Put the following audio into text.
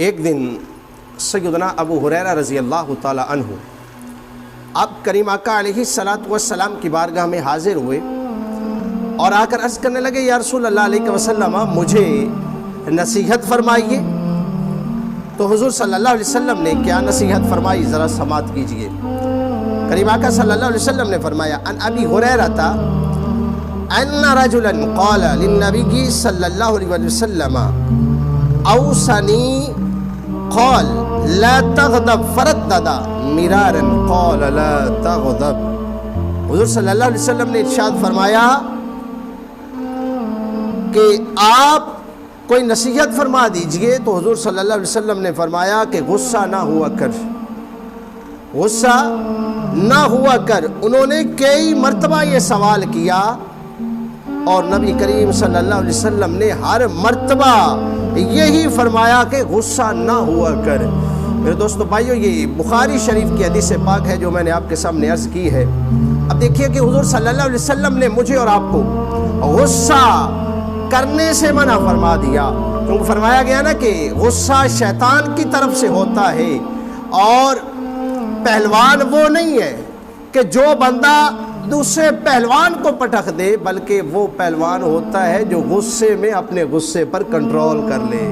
ایک دن سیدنا ابو ہریرہ رضی اللہ تعالی عنہ آپ کریم آقا علیہ الصلاۃ والسلام کی بارگاہ میں حاضر ہوئے اور آ کر عرض کرنے لگے، یا رسول اللہ علیہ وسلم مجھے نصیحت فرمائیے۔ تو حضور صلی اللہ علیہ وسلم نے کیا نصیحت فرمائی، ذرا سماعت کیجئے۔ کریم آقا صلی اللہ علیہ وسلم نے فرمایا، ان ابی ہریرہ ان رجلا قال للنبی صلی اللہ علیہ وسلم اوصنی قال لا تغضب فردد مرارا قال لا تغضب۔ حضور صلی اللہ علیہ وسلم نے ارشاد فرمایا کہ آپ کوئی نصیحت فرما دیجئے، تو حضور صلی اللہ علیہ وسلم نے فرمایا کہ غصہ نہ ہوا کر، غصہ نہ ہوا کر۔ انہوں نے کئی مرتبہ یہ سوال کیا اور نبی کریم صلی اللہ علیہ وسلم نے ہر مرتبہ یہی فرمایا کہ غصہ نہ ہوا کر۔ میرے دوستو بھائیو، یہ بخاری شریف کی حدیث پاک ہے جو میں نے آپ کے سامنے عرض کی ہے۔ اب دیکھیے کہ حضور صلی اللہ علیہ وسلم نے مجھے اور آپ کو غصہ کرنے سے منع فرما دیا، کیونکہ فرمایا گیا نا کہ غصہ شیطان کی طرف سے ہوتا ہے، اور پہلوان وہ نہیں ہے کہ جو بندہ دوسرے پہلوان کو پٹخ دے، بلکہ وہ پہلوان ہوتا ہے جو غصے میں اپنے غصے پر کنٹرول کر لے۔